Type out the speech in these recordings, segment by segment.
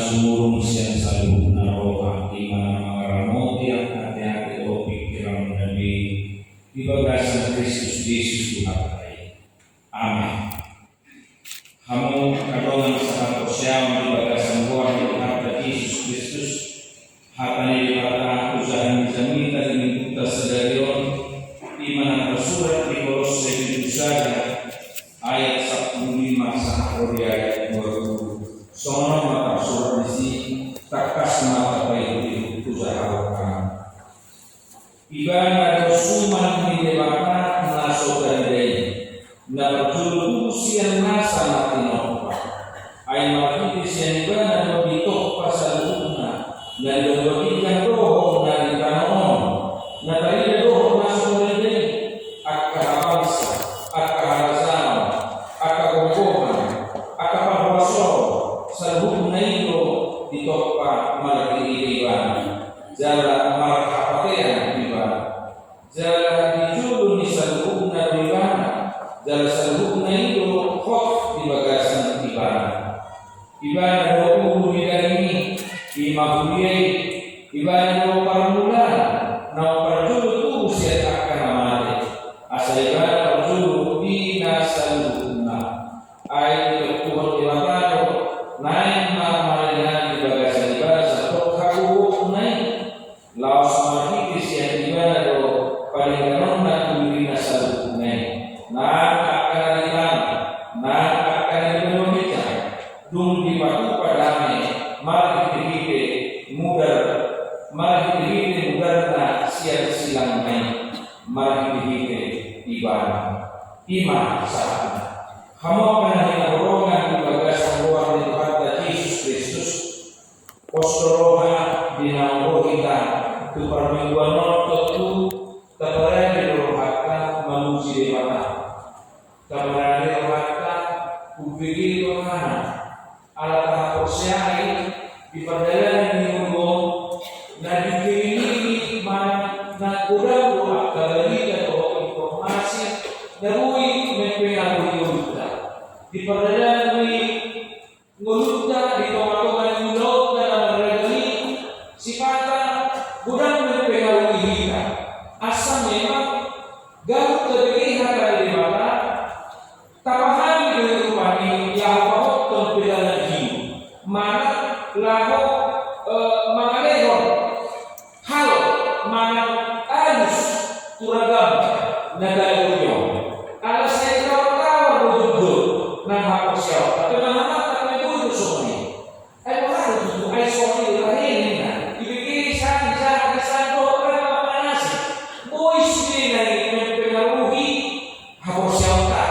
sumurong siya sa loob na roha, di man mangaramoti ang hati-hati o pikiran nabi, ibagas ng Kristus Jesus Tuhan. Amen. Hamong kadongan sa kapusya, ibagas ang buwan ng hati Jesus Kristus, hatani limata usahan zamita dengan sa dalion, di mana tersurat di Kolose saja ayat 15 sa ayat 20. Sono mata surat isi takas mata baik usahakan. Ibana dosuman di debata naso dari na berjulu siang nasa matino. Ay makiti siya ibana dito pasaluna na dobikan roho na ditanoon na tayo roho na sumuli at kahabansa at kahalasan at kaguguhan at kapahwason sa loob na ito dito pa malaki iban jala markapatian iban jala dijulo ni sa loob na iban jala sa loob na ito hok di bagasan iban iban na loob ini imahuliyay iban na paramulan na parjulo siya akan amate asa iban parjulo di nasa loob na ay Tuhan dilatado naik mamalihan ibadah ibadah satu kaku naik laos mahikis yang ibadah paling kanon nak diri nasal naik nak akan hilang nak akan dipenuhinya dung di waktu padane mari dihite mudar na siang silang naik mari dihite ibadah iman saat kamu akan dihorongkan di bagasan luar dari kata Yesus Kristus postoroha dinambo kita tu permingguan itu terperang di rohaka manusia di mana terperang di rohaka upigi di mana alat persiai di perjalanan minggu na dikini na kurang doa kembali atau informasi darui mempengaruhi di perjalanan ini ngulutnya di tengah-tengah mulut dalam regali sifatnya bukan mempengaruhi kita asal memang garut terlihat dari mata tapahan di rumah ini lahok terpilih lagi mana lahok mengalihkan hal mana alus turagam negara dunia alas saya nah siapa tapi mana tak menyebut soalnya ada itu ai soalnya lainnya dipikir saya satu orang panas boy sini mempengaruhi hapus siapa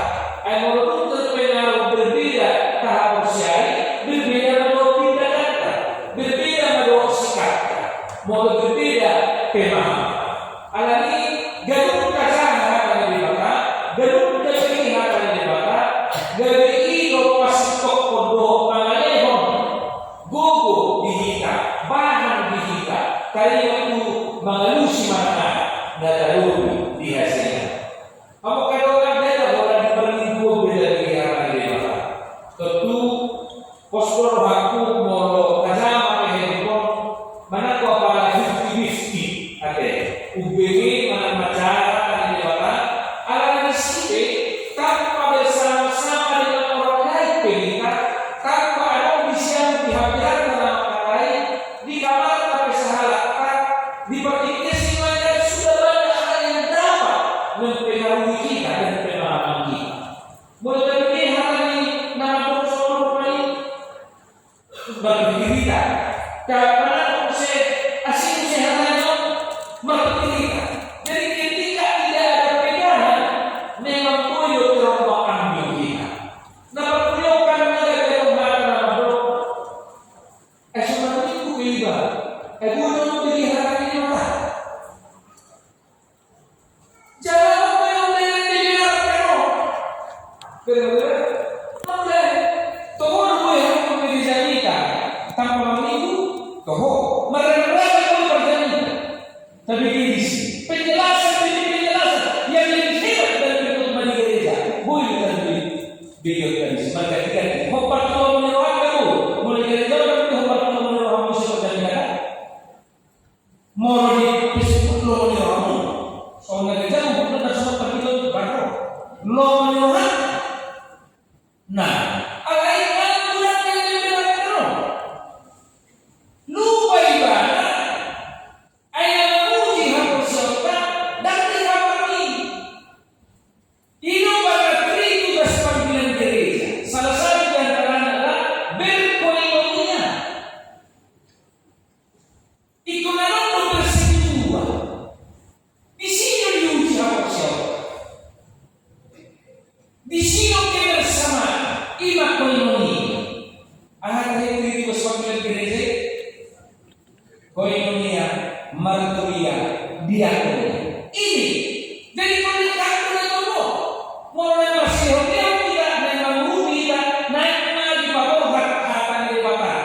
ai walaupun terpengaruh berbeda tahap usia berbeda menurut kita kata berbeda menurut sikap mau berbeda pemahaman alami gaduh kasar di mata gaduh terlihat di mata dari ilo pasitok kondo pangalehon gogo dihita bahan dihita kaya itu mengalusi mana na daruri dihasilkan apakah orang beda orang diberi dua beda kegiatan di mata tentu postur aku molo kasama handphone mana ko para 50-50 ate UBG mana macara di mata ala nasibe tanpa bersama-sama dengan orang lain pengikat tanpa ada bisa dihadirkan dalam orang lain di kamar tapi sahalatan di pertikai semuanya sudah banyak hal yang dapat mempengaruhi kita dan pemahaman kita mulai dari hal ini nama bersama ini bagi kita karena saya asing sehatnya mengerti kita jadi ketika tidak ada pegangan memang koyo terombakan kita na pagpuyokan na gagawin na bro sumalit ko iba buno mo pilihan ni mata jangan mo yung nililihan pero boleh tuhon mo yung pagpilihan tanpa mamigo toho marami ko pagdanita tapi kinis penjelasan yang lebih hebat dari bentuk manigereja boleh beliau tadi sebagai tiga mempertolong kamu mulai dari zaman itu gereja? Koinonia, marturia, diakonia. Ini jadi pernikahan itu mulai masih hotel kita memang kita naik lagi bawa hatan dari bapak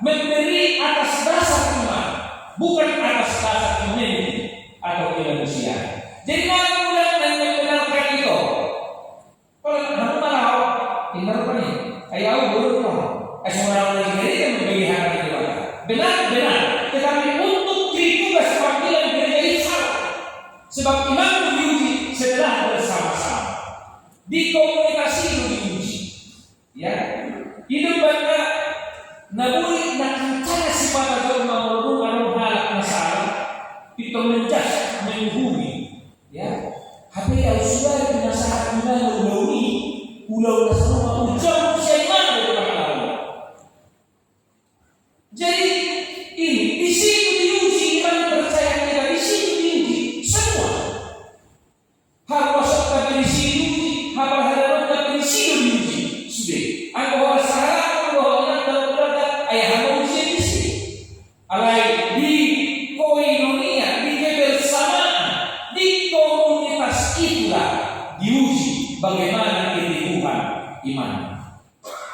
memberi atas dasar iman, bukan atas dasar humanity atau kemanusiaan. Jadi kalau bulan dan membenarkan itu, kalau aku malah benar apa nih? Kayak aku dulu semua orang lagi kan memberi hak dari bapak. Benar, tetapi untuk ditugas panggilan gereja itu salah. Sebab iman diuji setelah bersama-sama. Di komunitas itu diuji. Ya. Hidup bangga naburi nakantara sifat atau mamuru anu halak masalah itu menjas menghuni. Ya. Tapi ya sudah penasaran ulau nasama ujung seiman dari Allah. Jadi ini di situ diuji iman percaya kita, di situ diuji semua. Harus tapi di situ diuji, hal-hal tapi di situ diuji. Sudah. Aku harus salah, aku harus berada ayah harus uji di sini. Alai di koinonia, di kebersamaan, di komunitas itulah diuji bagaimana keteguhan iman.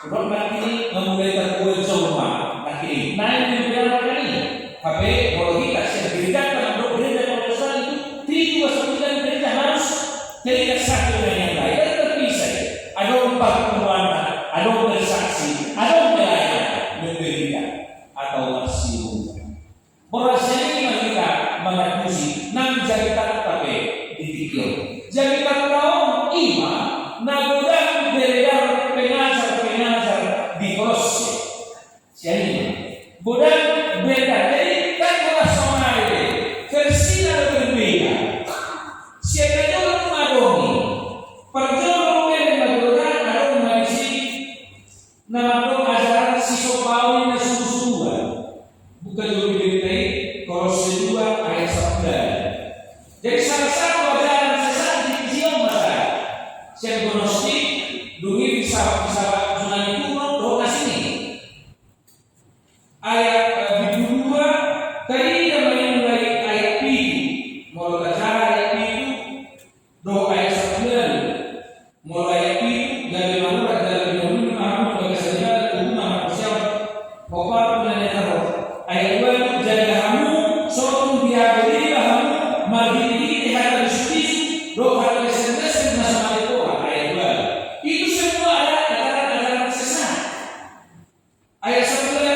Orang ini memulai terkuat semua. Naik di beberapa kali, tapi kalau kita sertifikat untuk gereja Protestan itu 329 gereja harus terikat satu dengan yang lain dan terpisah. Ada 4 penuana, ada bersaksi, ada pelayan berbeda atau masih berasanya kita mengakusi 6 jabatan tapi dipikir. Jabatan kaum imam, nagodang beredar pengajar di Kolose. Jadi bukan beda, jadi kan kelas sama ini versi berbeda. Siapa juga mengadoni perjuangan berbeda ada mengisi nama ajaran sisopawin dan sungguh-sungguhan. Bukan juga berbeda Kolose 2 ayat 9. Jadi salah satu ajaran sesat di Zion masa siapa gnostik dulu bisa Yunani kuno doa sini. Ayat kedua tadi yang mulai ayat itu mulai ayat itu doa ayat 9 mulai ayat itu dari mana dari dulu aku bagi saja rumah siapa bapak dan terus ayat 2 itu jadi kamu suatu dia beri kamu mari di hadapan Yesus doa ayat 11 sama doa ayat 2 itu semua ada ajaran sesat. Ayat 11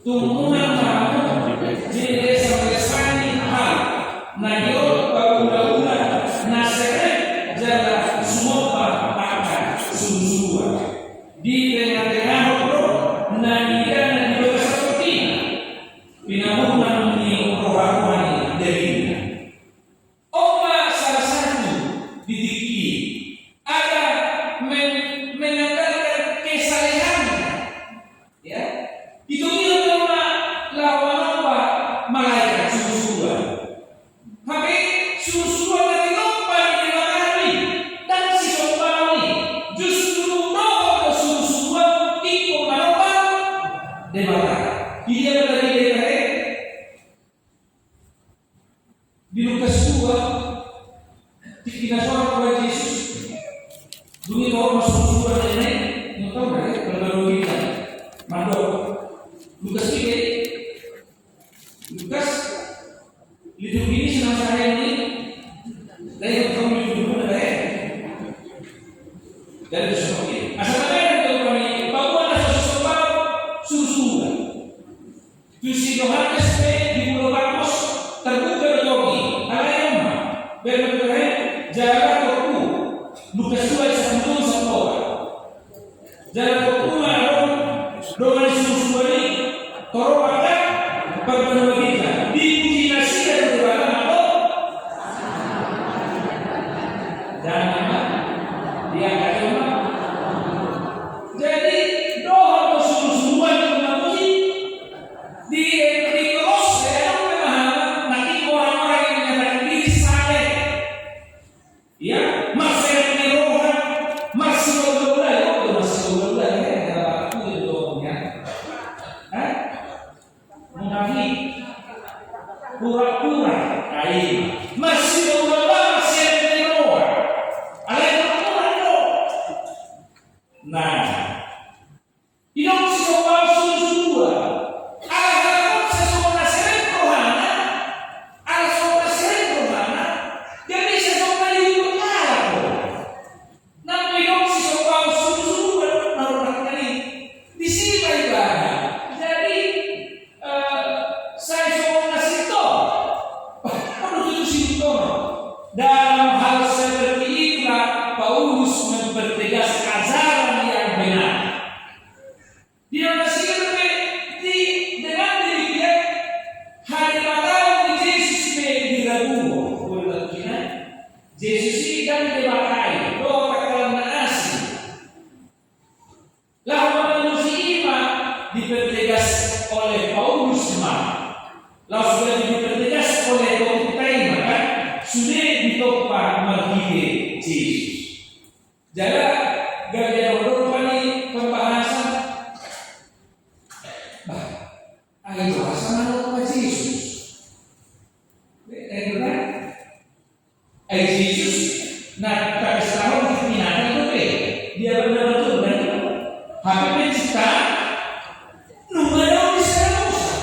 tumunan kamu jadi sampai sani hal nayo undang-undang naseret jalan semua akan sungguh di tengah-tengah hukum nanikan dan juga seperti pinamunan ini rohani darinya. Oma salah satu didik ada menanggalkan kesalehan ya itu lawan apa malaikat susu-susuan. Tapi susu-susuan dari lupa di matahari dan si sopani justru doa susu-susuan ikut apa di matahari. Ini yang tadi dari di Lukas 2 kita seorang Tuhan Yesus dunia orang susu-susuan ini yang tahu kan kalau kita mandor Lukas 3 Lukas hidup ini senang saya ini dari kamu hidup dari seperti asalnya kalau kami bahwa ada sesuatu susu itu si Yohanes di Pulau Patmos terbuka dogi ada yang mah berbeda jalan waktu Lukas 2 ayat 1 sampai jalan waktu malam doa susu ini toro pada pertemuan kita dipuji nasi dan berdoa apa? Jangan dia kata jadi doa susu-susuan itu memuji di Kolose pemahaman nanti orang-orang yang menyatakan diri saleh ya masih rohan masih berdoa ya oleh Paulus kemarin, lalu sudah dipertegas oleh Komitmen, maka sudah ditopang menghidupkan Yesus. Jadi gaya ini pembahasan, ayo bahasa mana Yesus? Benar? Yesus, nah tak setahun dipinahkan itu dia benar-benar benar. Habis mencipta, numero bisa Musa.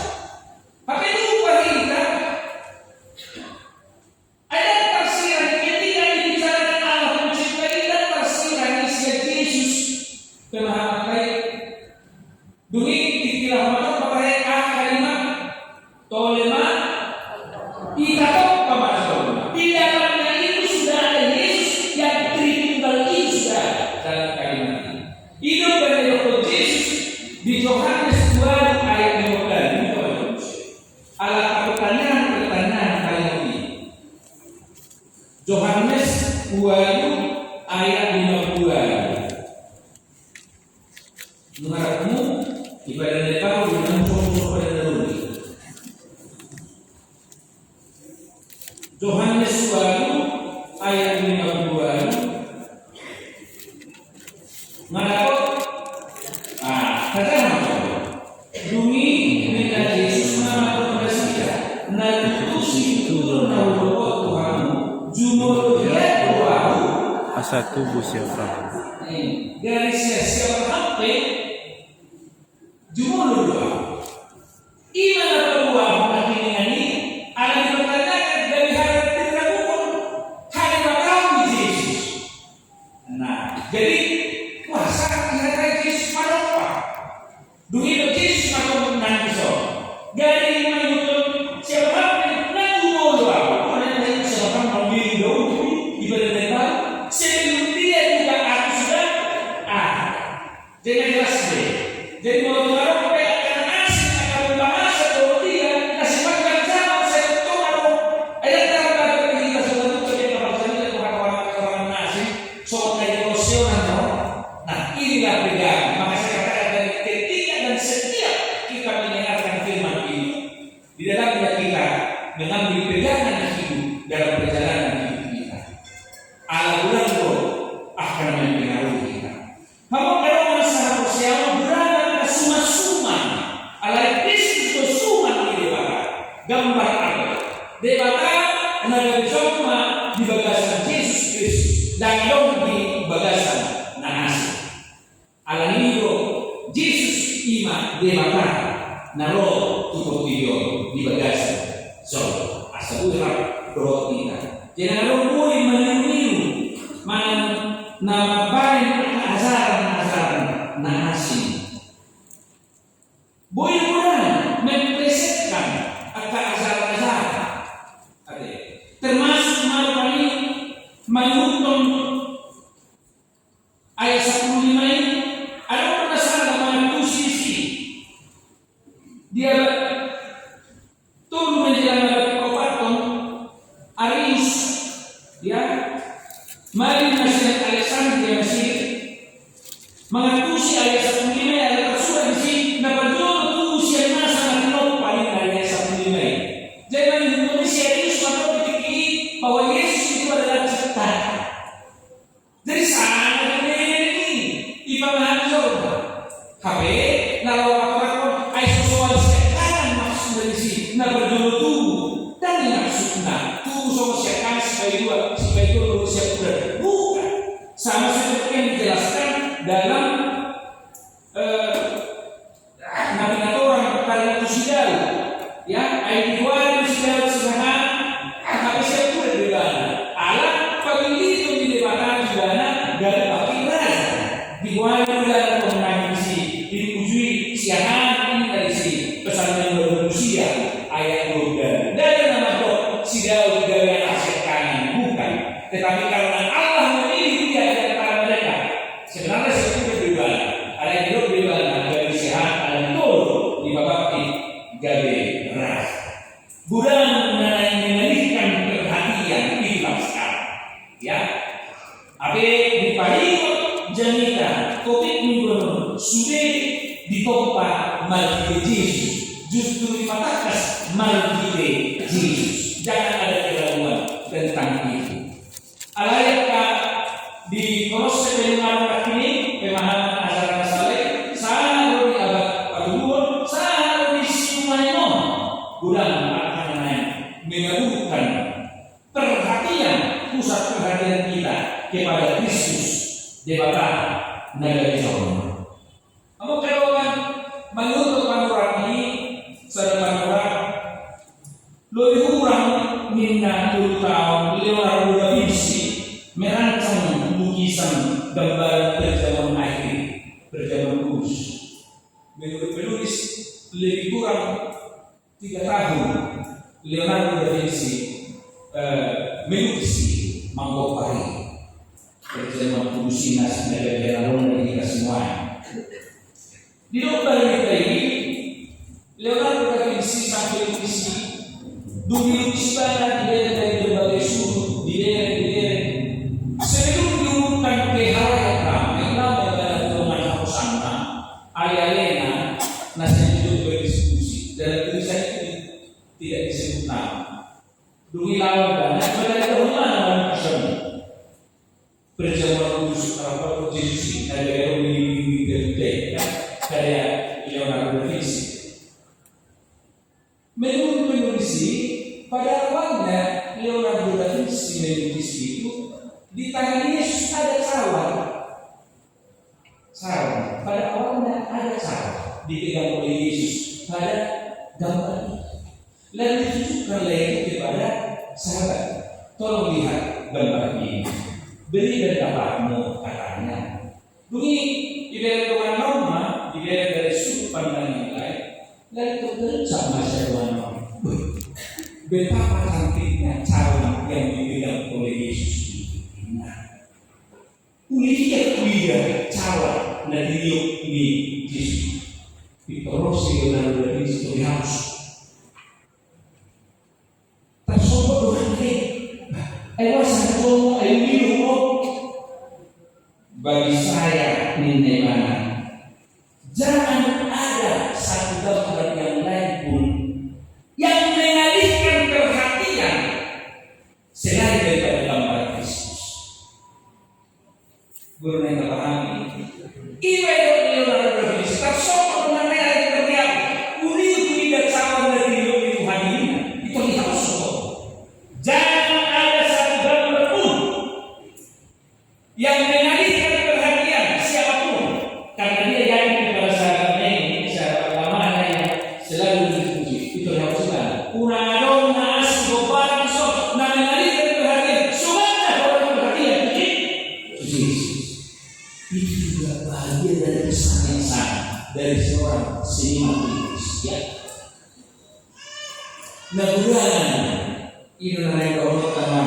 Habis itu kita ada tafsiran ketika dibicarakan Allah mencipta kita tafsiran isi Yesus pemahaman demi dikira mata pakai kalimat tolema kita tahu pemahaman di dalamnya itu sudah ada Yesus yang Tritunggal itu sudah dalam kalimat ini. Hidup dari Roh Yesus di Yohanes 2 ayat 15. Ala pertanyaan kalimat ini. Yohanes 2 ayat 52. Mengarahmu ibadah lepas dengan musuh pada dahulu. Yohanes 2 ayat 52. Menakut, kata apa? Dumi dengan Yesus nama Tuhan Nabi turun naulokot Tuhanmu jumur dia Tuhanmu asa tubuh siapa? Garisnya siapa sampai jumur Tuhan. Iman Tuhan nanti ini ada dipertanyakan dari harap diragukan hari bakal Yesus. Nah, jadi kuasa kira-kira Yesus pada apa? Dunia Yesus atau nanti so. Dari menyebut siapa yang nanti mau doa. Orang yang siapa memilih doa ibadah lebar. Sebelum dia juga aku sudah jangan jelas deh. Jadi mau doa apa yang akan asing akan membahasa doa dia kasih makan sama saya tahu kalau ada tanda kita sudah tuh kita bahasanya orang asing soal emosional. Nah inilah pegangan. Maka saya katakan dari ketika dan setiap kita mendengarkan firman ini, di dalamnya kita mengambil pegangan hidup dalam perjalanan hidup kita. Allah bulan roh akan mempengaruhi kita. Kamu kalau masalah sosial berada suma-suma, Allah Kristus suma di depan. Gambar apa? Debata naga cuma di bagasan Yesus Kristus dan dong di bagasan nasi. Alam ini Yesus ima debata naro tubuh video di bagasan. So, asal urap roh kita. Jangan ada boleh meniru nama baik ajaran nasi. Boleh mempresentkan ajaran-ajaran. Termasuk malam ini menghukum ayat 15 ini ada penasaran sama posisi dia turun menjelang kabupaten Aris ya mari nasihat Alexander Mesir mengakusi ayat 15 ayat tersurat di sini dapat dulu usia masa nabi paling ayat 15 jangan Indonesia ini suatu pikir bahwa Yesus itu adalah ciptaan. Jadi sangat ini ibadah surga. Habe kalau apa-apa ai soal sekarang maksud dari sini na berdua tubuh dan maksudnya tubuh sama sekarang sebagai dua siapa bukan sama seperti yang dijelaskan dalam nabi-nabi kalimat Tusidal ya ayat 2 Tusidal sebenarnya tapi saya pun berbeda Allah pemilih itu di depan juga dari pakiran dibuat dalam pemenang isi dipujui siaran ini dari sini pesan yang manusia ayat 2 dari nama Tuhan sidau dari aset kanan bukan tetapi karena Allah memilih dia di antara mereka sebenarnya seperti berbeda ada yang hidup berbeda dari sehat ada yang turun di babak gabe ras gudang mengalihkan perhatian hilang sekarang ya abe di paling janita topik minggu sudah ditompa malvide Yesus, justru dipatahkan malvide Yesus. Jangan ada keraguan tentang itu. Alayakkah di Kolose pendengaran ini pemahaman ajaran saleh selalu di abad kedua selalu di Sumaino gudang makanan mengadukan perhatian pusat perhatian kita kepada Kristus di bawah negara Jawa. Kamu kalau menurut panuran ini sebenarnya lebih kurang minna 10 tahun Leonardo da Vinci merancang lukisan gambar berjaman akhir, berjaman kudus. Menurut penulis lebih kurang 3 tahun Leonardo da Vinci melukis Mangkopari berjaman kudusinas negara Roma dan kita semua. Di dalam ini Leonardo da Vinci sampai lukisi lukis banyak di dari berbagai sudut di daerah sebelum diumumkan ke halayak ramai dalam golongan Hausanta alih-alihnya nasihat itu berdiskusi dalam tulisan itu tidak disebut nama. Dui lawan banyak berada dalam berjalan kudus apa Yesus ada yang gede kayak Leonardo da Vinci. Menurut penulis pada awalnya Leonardo da Vinci melukis itu di tangan Yesus ada cawan. Pada awalnya ada cawan dipegang oleh Yesus pada gambar itu. Lalu ditunjukkan lagi kepada sahabat. Tolong lihat gambar ini. Beri dan dapatmu katanya. Bunyi ibarat dengan norma, ibarat dari sudut pandang yang lain. Lalu tergencang masa Tuhan. Betapa cantiknya cawan yang dipegang oleh Yesus ini. Kuliah cawan dan diuk ini Yesus. Pitorosi Leonardo da Vinci terlihat. Tersombong dengan dia. Bagi saya ini mana? Jangan ada satu gambar yang lain pun yang mengalihkan perhatian selain daripada gambar Kristus. Guru yang pahami ibadah Leonardo da Vinci tersombong dengan dia yang terlihat unik tidak sama dari Tuhan ini itu kita sombong. Jangan ada satu gambar pun yang mengalihkan perhatian siapapun karena dia yakin kepada sahabatnya ini sahabat lamanya yang selalu dipuji. Itu yang harusnya una donna asco parso na mengalihkan perhatian semuanya orang perhatian Yesus. Itu juga bahagia dari pesan yang sama dari seorang seniman Kristian. Mudah-mudahan ini namanya Allah Taala.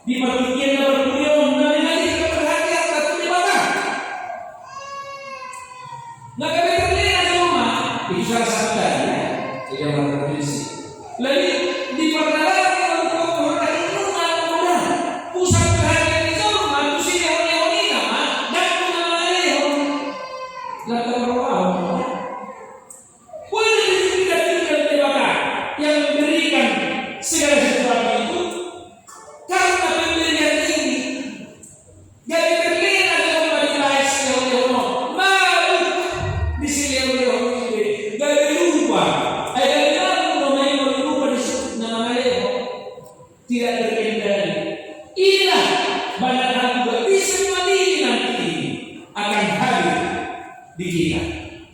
Di pertikian berkuliah mengalihkan perhatian satu di mana? Nah kami terlihat di rumah itu salah satu dari yang berfungsi. Lalu di perjalanan untuk menghormati rumah mudah pusat perhatian itu rumah itu sih orang nama dan mengalih latar belakang. Boleh tidak di belakang yang memberikan segala sesuatu itu karena pemberian ini dari terlihat ada kembali lahir yang malu di sini yang ini dari lupa dari lalu lupa disebut nama Leo tidak terkendali. Inilah banyak hal juga bisa mati nanti akan hadir di kita.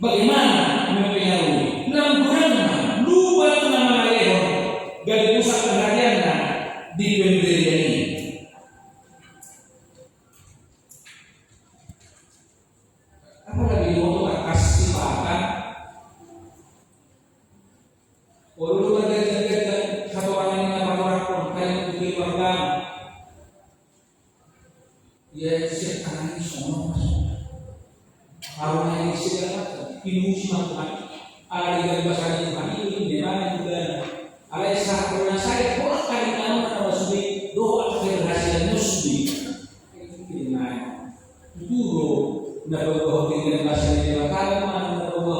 Bagaimana mempengaruhi dalam gudang lupa nama Leo dari pusat perhatiannya di pemberian ini. Apalagi waktu kasih pakan, walau ada satu orang yang melakukan kayak untuk keluarga, ya sekarang ini semua orang yang segala imusi melakukan ada di bahasa Tuhan ini di mana juga ada sahaja saya boleh kali nama nama sudah doa keberhasilan musbi itu gimana dulu dapat bahwa dengan bahasa yang kalau mana dapat bahwa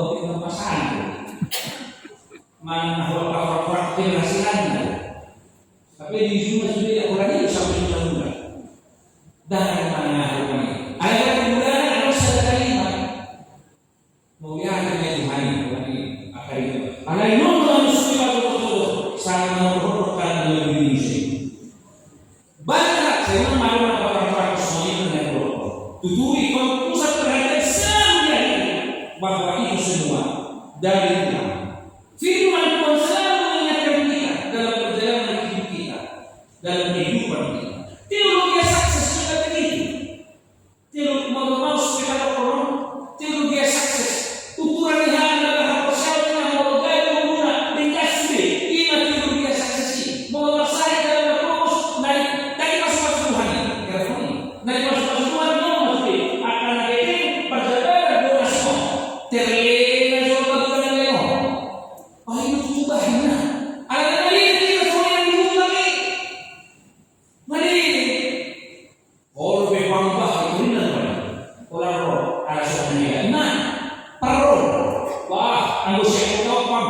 mana orang-orang keberhasilannya. Tapi di sini sudah orang ini sampai muda. Dan mana orang ini? Ada kemudahan, ada sekalimat. Mau lihat dengan Tuhan ini akhir itu. Ada yang nonton semua betul-betul sangat menghormatkan dan Indonesia. Banyak saya memang orang-orang semua itu dengan berdoa. Tuturi pusat perhatian semuanya bahwa itu semua dari Tuhan. Firman Tuhan selalu mengingatkan kita dalam perjalanan hidup kita, dalam kehidupan kita. Teologi sukses juga begitu. Teologi mau sepeda orang, teologi sukses. Ukuran yang adalah persyaratan mau gaya pengguna dikasih. Ini teologi sukses ini. Mau saya dalam terus dari masuk Tuhan ini. Dari masuk Tuhan mau akan ada perjalanan doa semua. Terlena juga bukan leno. Oh itu juga benar. Ada lagi kita semua yang hidup lagi. Mari. Kalau memang bahasa benar. Kalau ada semuanya. Nah, perlu. Wah, anggur saya tahu pam.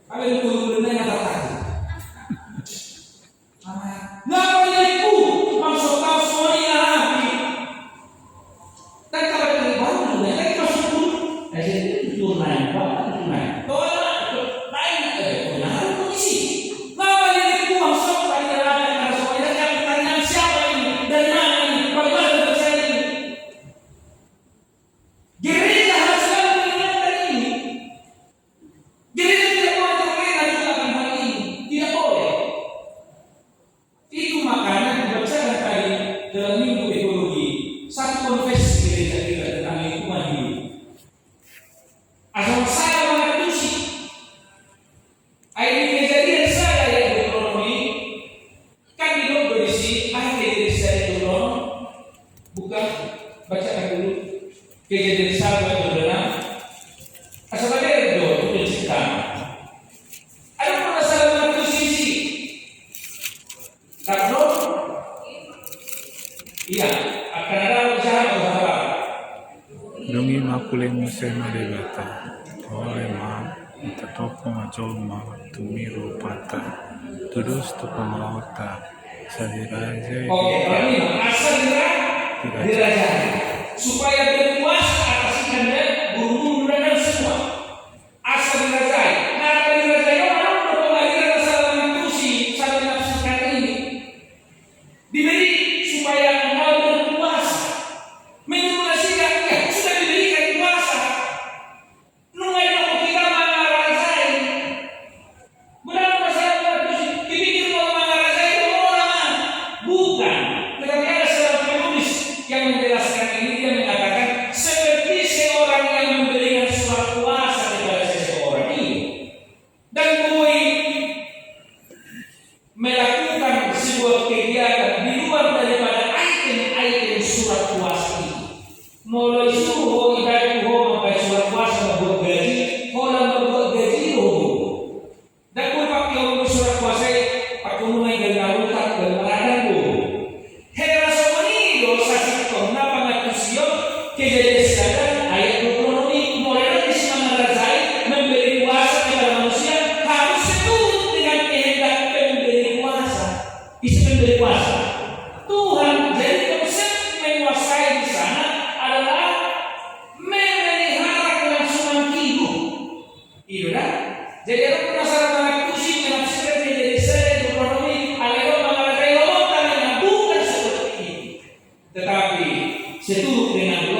Kalau itu benar yang kata. Nggak boleh itu. Maksud tahu semuanya lagi. Dan kalau dari baru juga, lagi masuk dulu. Jadi itu naik, naik. Asal saya mengerti ini kejadian saya yang ekonomi kan hidup berisi kejadian saya dulu bukan bacakan dulu kejadian saya dulu asal ada itu cerita ada masalah mengerti sisi karena iya akan ada usaha Dongi makuleng musema debata. Ole ma itatopo majolma tumiro pata. Tudus tukang lauta. Sadiraja. Oke, ini asal diraja supaya berkuasa atas ikan dan burung dan semua. Asal diraja. Nah, diraja itu mana berpengalaman masalah konstitusi saling nafsukan ini. Diberi supaya engkau berkuasa. Menjadikan sudah diberikan kuasa. Nungai kita mengarasai. Benar masalah konstitusi dipikir bahwa mengarasai itu orang bukan. Tetapi ada seorang penulis yang menjelaskan ini, dia mengatakan seperti seorang yang memberikan surat kuasa kepada seseorang ini dan boleh melakukan sebuah kegiatan di luar daripada item-item surat kuasa ini. Mulai suruh ibadah membuat surat kuasa membuat gaji, orang membuat gaji dan boleh pakai untuk surat kuasa pakai mulai dari lautan dan meradan kejadian sekarang ayat 20 ini mulai Islam merajai memberi kuasa kepada manusia harus seturut dengan kehendak pemberi kuasa. Isi pemberi kuasa Tuhan. Jadi konsep menguasai di sana adalah memelihara kelangsungan hidup. Itu kan? Jadi ada penasaran dengan kusi menafsirkan menjadi saya ekonomi aliran mengarahkan lautan yang bukan seperti ini, tetapi seturut dengan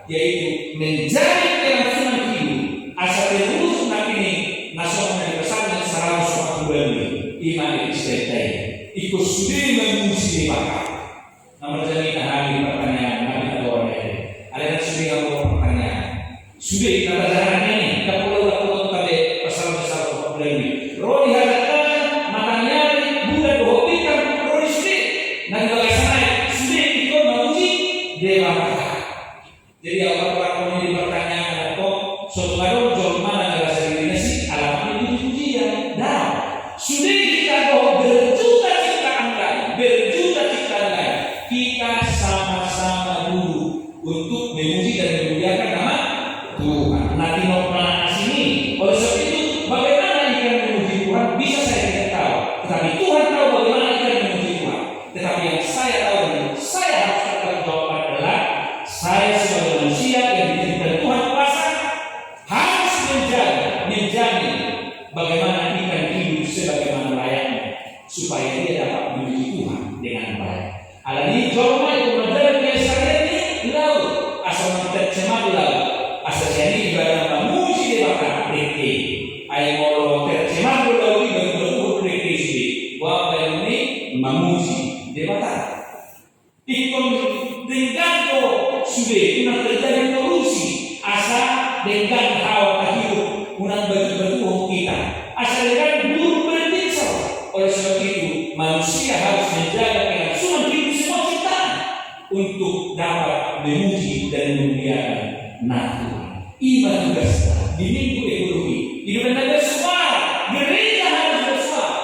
yaitu menjadi kelangsungan hidup asal terus ini nasional besar 142 iman istiqai ikut sudah memusi bakal nomor jadi hari pertanyaan nabi atau orang ada yang sudah ngomong pertanyaan sudah kita jalan ini kita pulau tadi pasal besar 42 roni harapkan matanya bulan hobi kan roni sudah nanti kalau sana sudah ikut memuji dewa. Jadi orang-orang ini dipertanyakan kok suatu kali jual mana adalah dirinya sih alamat ini pujian. Nah, sudah kita berjuta-juta lain, kita sama-sama dulu untuk memuji dan memuliakan nama Tuhan. Nanti mau pernah sini tercemar lalu asasiani ibadah memuji dewata reke ay molo tercemar lalu ibadah reke sih wa ini memuji dewata ikon dengan sudah unang terjadi kolusi asa dengan hawa hidup unang bagi-bagi kita asa dengan buruk berdiksau. Oleh sebab itu manusia harus menjaga kelangsungan hidup semua ciptaan untuk dapat memuji dan memuliakan natur. Iman tugas di minggu ekologi hidup dan bersuara, gereja harus bersuara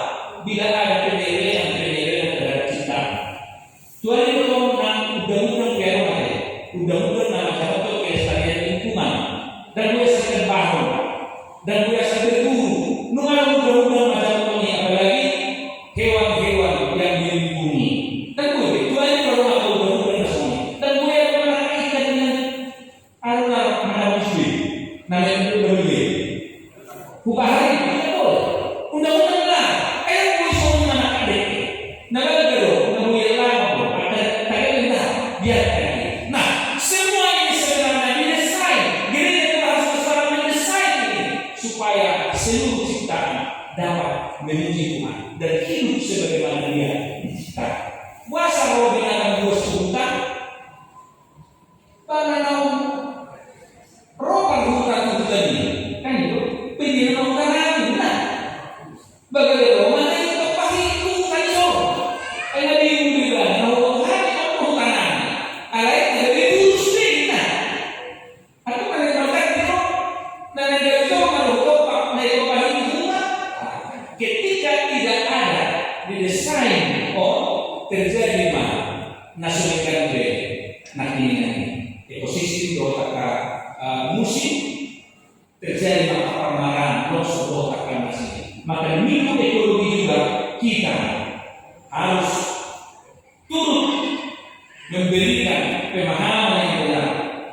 bila ada penilaian terhadap ciptaan. Tuhan itu undang-undang kehidupan, undang-undang nama untuk kelestarian lingkungan dan kelestarian bangun dan kelestarian berburu. Nungan undang-undang macam ini apalagi hewan-hewan yang dilindungi. Dan gue, Tuhan itu kalau nggak undang-undang semuanya. Dan gue yang menaikkan dengan anak muslim, namanya itu berbeda. Bukan hari tidak boleh. Undang-undang lah. Gue semua anak adik. Naga gero, naga yang lama, ada tadi lah biarkan. Nah, semua ini sebenarnya didesain. Gereja harus bersama mendesain ini supaya seluruh ciptaan dapat memuji Tuhan dan hidup sebagaimana Dia diciptakan. Puasa kalau binatang dua sebutan, pananau rokan hutan itu tadi, kan itu pendidikan hutan nah, bagaimana mana itu pasti itu kan so, ada bingung juga, nah hari apa hutan, alai ada bingung sendiri nah, atau mana yang makan itu, nah yang dia itu kalau topak naik topak itu ketika tidak ada didesain terjadi nasional ke ekosistem doa musim terjadi permainan longsor doa masih maka minggu ekologi juga kita harus turut memberikan pemahaman yang benar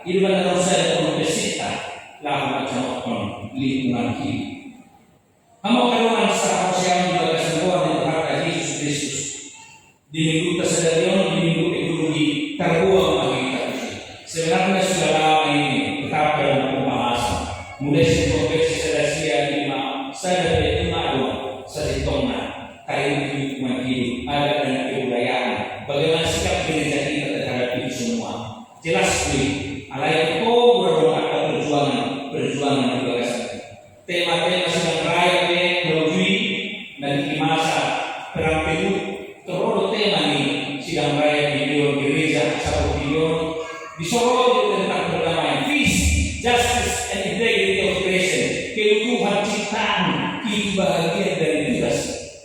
hidup dan usaha untuk bersihta lalu macam lingkungan hidup. Amo kaluan sa kasyang juga kesembuhan yang berharga Yesus Kristus di minggu kesadaran di minggu ekologi terbuang bagi kita. Sebenarnya sudah lama ini tetap dalam pembahasan mulai kontroversi sedasia lima sadar lima dua saditona kain lingkungan hidup adat dan kebudayaan bagaimana sikap gereja kita terhadap itu semua jelas alai itu berdoa perjuangan juga tema-tema sedang raya melalui nanti masa perang Peru terlalu tema ini sidang raya video gereja satu video disorot tentang perdamaian peace, justice, and integrity of creation keutuhan ciptaan itu bagian dari tugas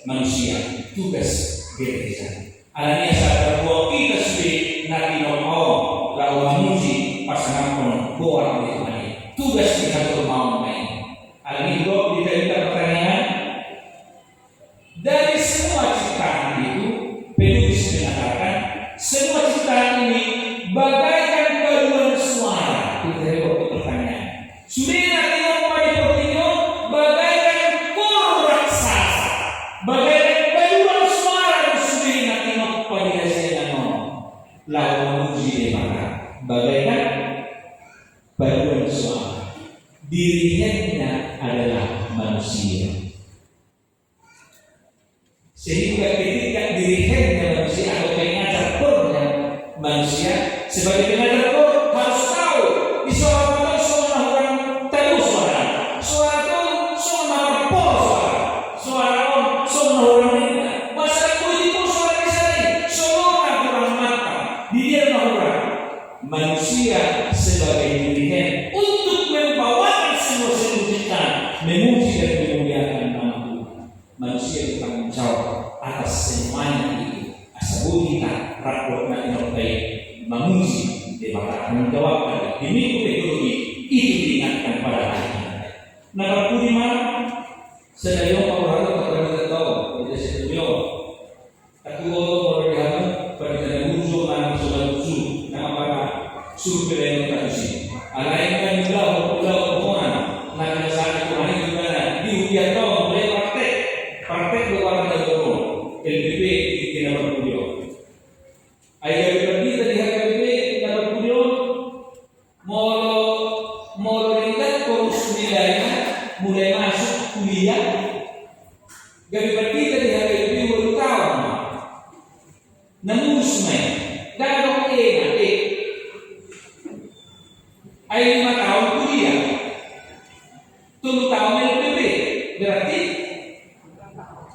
manusia tugas gereja alanya saat terbuat kita sudah nanti mau lalu memuji pasangan pun buat tugas kita mau main. Alhamdulillah diterima pertanyaan dari semua ciptaan itu penulis mengatakan semua ciptaan ini bagaikan paduan suara. Itu dari waktu pertanyaan. Sudah nanti pada pertanyaan bagaikan kor raksasa, bagaikan paduan suara sudah nanti pada hasilnya lalu memuji dewata bagaikan paduan suara. Dirinya adalah manusia. Sehingga ketika dirinya manusia atau pengajar kornya manusia sebagai pengajar kor harus tahu di suara itu suara orang tahu suara itu suara orang por suara orang ini masalah politik suara ini suara orang mata di dia orang manusia sebagai dirinya untuk membawa semua ciptaan memuji dan memuliakan nama Tuhan. Manusia bertanggung jawab atas semuanya itu. Asal kita rapor dan baik memuji dewata menjawab di minggu ekologi itu diingatkan pada hari ini. Nah, Budiman sedaya orang kepada tahu pada sebelumnya. Tapi orang berlihat pada usul dan usul nama pada survei yang tadi. Alainkan juga hubungan nak saat itu hari juga di ujian tahun mulai praktek luar negeri LPP tidak berkuliah. Ayat berarti tadi HKBP tidak berkuliah mau mau lihat kursus nilainya mulai masuk kuliah, gabi berarti dari hari itu baru tahu, namun semai, dah dok nanti, ayat 5 tahun kuliah, 7 tahun LPB, berarti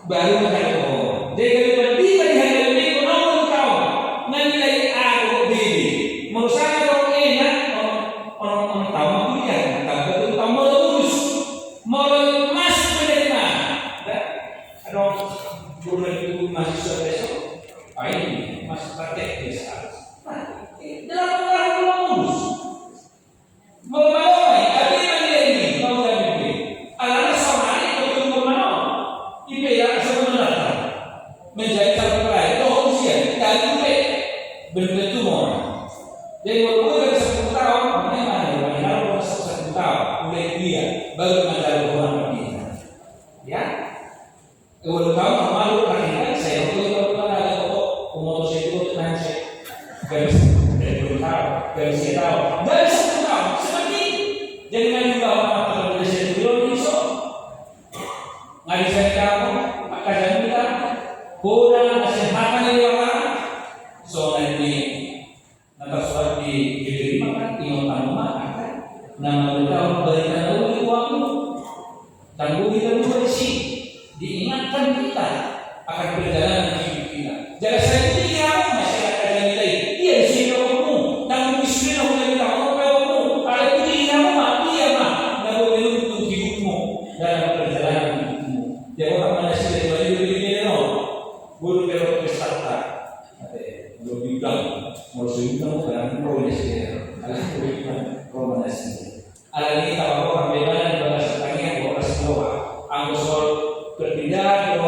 baru tahu. Jadi berarti dari hari ini konon tahu, nilai A atau B, mau saya dok orang tahu kuliah, tahu tahu mau lulus, mau masuk menerima, ada guru itu mahasiswa besok, ini masih praktek biasa. Dalam orang lulus, mau baloi, tapi ini mau lagi, alana sama ini kalau mana, ibu ya sebenarnya menjadi calon lain, itu usia, dan ibu berbeda orang. Jadi kalau dari 10 tahun, mana 1 tahun, mulai dia baru mengajar orang kita. Ya, 2 tahun malu kan saya waktu itu ada kok motosiklet nanti garis 2 tahun, garis 1 tahun, dari 10 tahun seperti jadi main juga orang atau dari saya dulu bisa nggak bisa kamu kajian kita, kurang kesehatan dari orang, soalnya ini nanti surat diterima kan, imam makan kan, nama kita berikan dulu uangmu, tanggung kita dulu bersih, diingatkan kita akan perjalanan hidup kita. Jangan saya itu kamu masyarakat yang kita iya di sini kamu, tanggung istri kamu yang kita mau kamu, kalau itu kamu iya mah, nggak boleh untuk hidupmu dalam perjalanan hidupmu. Jadi orang mana sih dari baju begini no, guru belok wisata, belum bilang. Mau sehingga bukan progresnya, alat romanasi. Alat ini kalau orang bebas bahasa tanya bahwa semua anggota berpindah atau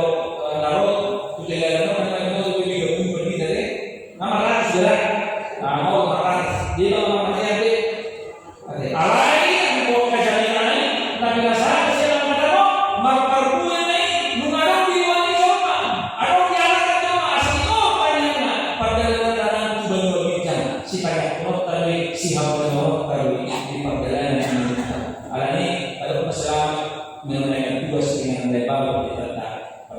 taruh tujuan orang itu lebih berbeda dari nama ras jelas, mau ras dia nama namanya ada. Alat ini mau kajian ini, tapi rasa siapa tahu marker ini nungaran di luar coba, atau di alat agama asal itu banyak pada si banyak notari, si hamba notari di perjalanan ini. Alani ada masalah mengenai tugas dengan lebar kita tak.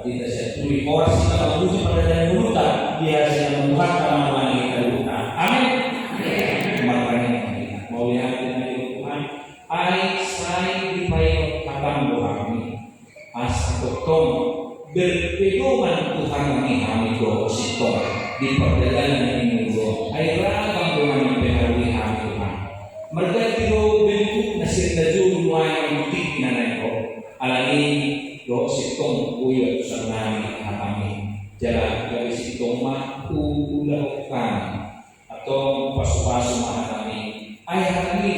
Kita seturi orang kita menuju perjalanan muda biasanya Tuhan kemauan kita luka. Amin. Makanya mau lihat dengan Tuhan. Saya dipakai kapan kami asal betul berpedoman Tuhan kami doa sitor di perjalanan ini doa. Airah kampung pengaruhi Tuhan. Mereka itu bentuk nasir daju yang butik naneko. Alani doa sitor uya sanami kami. Jalan dari sitor mah ulakan atau pasu-pasu kami. Ayah kami